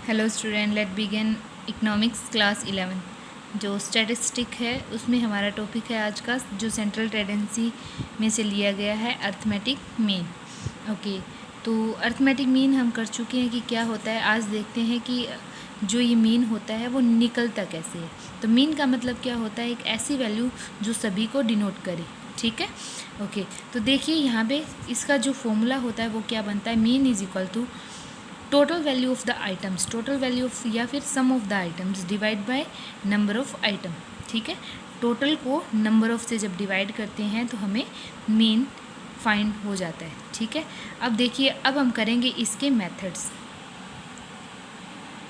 Hello student, let begin economics class 11। जो statistic है उसमें हमारा टॉपिक है आज का, जो सेंट्रल टेंडेंसी में से लिया गया है, अर्थमेटिक मीन। ओके, तो अर्थमेटिक मीन हम कर चुके हैं कि क्या होता है। आज देखते हैं कि जो ये मीन होता है वो निकलता कैसे है। तो मीन का मतलब क्या होता है, एक ऐसी वैल्यू जो सभी को डिनोट करे। ठीक है, ओके। तो देखिए यहाँ पे इसका जो फॉर्मूला होता है वो क्या बनता है, mean is equal to total value of the items, total value of या फिर sum of the items divide by number of item. ठीक है, टोटल को नंबर ऑफ से जब डिवाइड करते हैं तो हमें मीन फाइंड हो जाता है। ठीक है, अब देखिए, अब हम करेंगे इसके मेथड्स।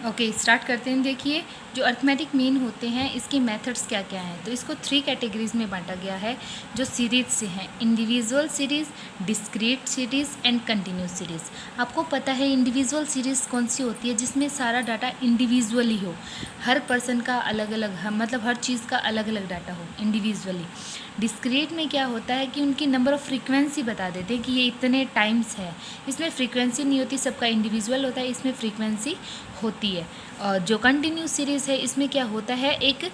ओके, स्टार्ट करते हैं। देखिए, जो अर्थमेटिक मीन होते हैं इसके मेथड्स क्या क्या हैं। तो इसको 3 कैटेगरीज में बांटा गया है जो सीरीज से हैं, individual series, discrete series and continuous series. आपको पता है इंडिविजुअल सीरीज़ कौन सी होती है, जिसमें सारा डाटा इंडिविजुअली हो, हर पर्सन का अलग अलग, मतलब हर चीज़ का अलग अलग डाटा हो इंडिविजुअली। डिस्क्रीट में क्या होता है कि उनकी नंबर ऑफ़ फ्रीक्वेंसी बता देते हैं कि ये इतने टाइम्स है। इसमें फ्रीक्वेंसी नहीं होती, सबका इंडिविजुअल होता है, इसमें फ्रीक्वेंसी होती है। और जो कंटिन्यूस सीरीज़ है इसमें क्या होता है, एक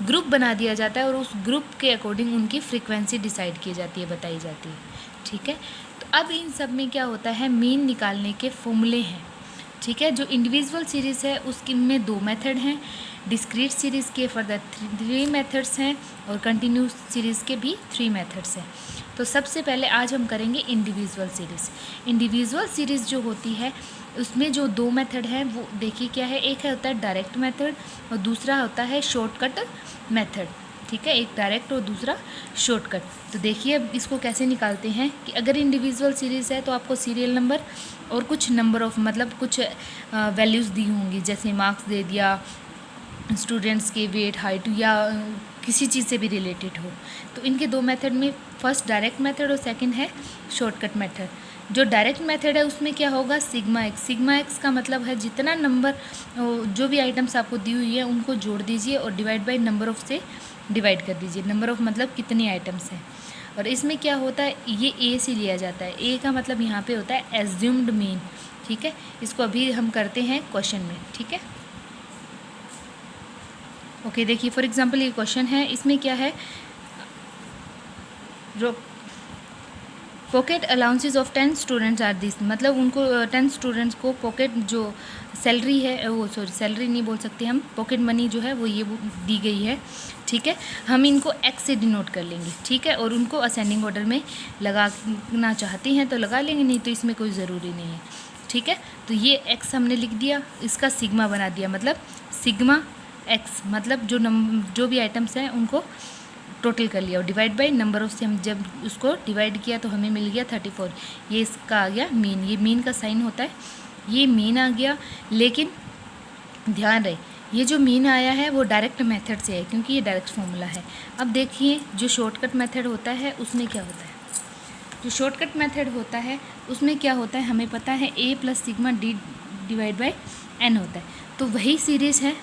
ग्रुप बना दिया जाता है और उस ग्रुप के अकॉर्डिंग उनकी फ्रीक्वेंसी डिसाइड की जाती है, बताई जाती है। ठीक है, तो अब इन सब में क्या होता है, मीन निकालने के फॉर्मूले हैं। ठीक है, जो इंडिविजुअल सीरीज़ है उसकी में 2 मेथड हैं, डिस्क्रीट सीरीज़ के फर्दर 3 मेथड्स हैं और कंटिन्यूस सीरीज़ के भी 3 मेथड्स हैं। तो सबसे पहले आज हम करेंगे इंडिविजुअल सीरीज़। इंडिविजुअल सीरीज़ जो होती है उसमें जो 2 मेथड हैं वो देखिए क्या है, एक है होता है डायरेक्ट मेथड और दूसरा होता है शॉर्टकट मेथड। ठीक है, एक डायरेक्ट और दूसरा शॉर्टकट। तो देखिए अब इसको कैसे निकालते हैं कि अगर इंडिविजुअल सीरीज़ है तो आपको सीरियल नंबर और कुछ नंबर ऑफ, मतलब कुछ वैल्यूज़ दी होंगी, जैसे मार्क्स दे दिया, स्टूडेंट्स के वेट, हाइट या किसी चीज़ से भी रिलेटेड हो। तो इनके 2 मेथड में फर्स्ट डायरेक्ट मेथड और सेकंड है शॉर्टकट मेथड। जो डायरेक्ट मेथड है उसमें क्या होगा, सिग्मा एक्स। सिग्मा एक्स का मतलब है जितना नंबर, जो भी आइटम्स आपको दी हुई है उनको जोड़ दीजिए और डिवाइड बाय नंबर ऑफ से डिवाइड कर दीजिए। नंबर ऑफ मतलब कितनी आइटम्स हैं। और इसमें क्या होता है, ये ए से लिया जाता है। ए का मतलब यहाँ पे होता है एज्यूम्ड मीन। ठीक है, इसको अभी हम करते हैं क्वेश्चन में। ठीक है, ओके। देखिए फॉर एग्जांपल ये क्वेश्चन है, इसमें क्या है, pocket allowances of 10 students are this, मतलब उनको 10 स्टूडेंट्स को पॉकेट जो सैलरी है, वो सॉरी सैलरी नहीं बोल सकते हम, पॉकेट मनी जो है वो ये दी गई है। ठीक है, हम इनको एक्स से डिनोट कर लेंगे। ठीक है, और उनको असेंडिंग ऑर्डर में लगाना चाहते हैं तो लगा लेंगे, नहीं तो इसमें कोई ज़रूरी नहीं है। ठीक है, तो ये एक्स हमने लिख दिया, इसका सिग्मा बना दिया, मतलब सिग्मा एक्स, मतलब जो भी आइटम्स हैं उनको टोटल कर लिया और डिवाइड बाय नंबर ऑफ से हम जब उसको डिवाइड किया तो हमें मिल गया 34। ये इसका आ गया मीन, ये मीन का साइन होता है, ये मीन आ गया। लेकिन ध्यान रहे, ये जो मीन आया है वो डायरेक्ट मेथड से है क्योंकि ये डायरेक्ट फॉर्मूला है। अब देखिए जो शॉर्टकट मेथड होता है उसमें क्या होता है, जो शॉर्टकट मेथड होता है उसमें क्या होता है, हमें पता है a plus sigma D divide by n होता है। तो वही सीरीज़ है।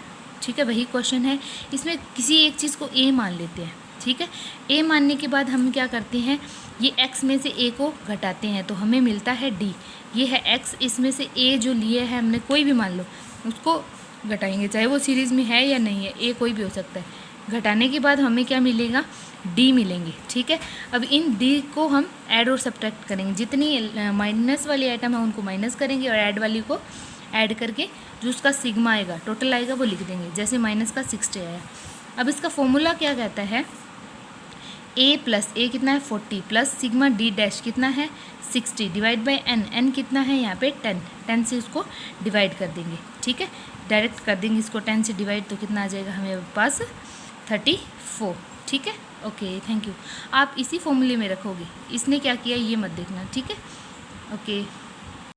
ठीक है, वही क्वेश्चन है, इसमें किसी एक चीज़ को a मान लेते हैं। ठीक है, a मानने के बाद हम क्या करते हैं, ये x में से a को घटाते हैं तो हमें मिलता है d। ये है x, इसमें से a जो लिए है हमने, कोई भी मान लो, उसको घटाएंगे, चाहे वो सीरीज़ में है या नहीं है, a कोई भी हो सकता है। घटाने के बाद हमें क्या मिलेगा, d मिलेंगे। ठीक है, अब इन d को हम ऐड और सब्ट्रैक्ट करेंगे, जितनी माइनस वाली आइटम है उनको माइनस करेंगे और ऐड वाली को ऐड करके जो उसका सिग्मा आएगा, टोटल आएगा, वो लिख देंगे। जैसे माइनस का 60 आया। अब इसका फॉर्मूला क्या कहता है, a प्लस a कितना है 40 प्लस सिग्मा d डैश कितना है 60 डिवाइड बाई n कितना है यहाँ पे 10 से उसको डिवाइड कर देंगे। ठीक है, डायरेक्ट कर देंगे इसको 10 से डिवाइड, तो कितना आ जाएगा हमें पास 34। ठीक है, ओके, थैंक यू। आप इसी फॉर्मूले में रखोगे, इसने क्या किया ये मत देखना। ठीक है, ओके।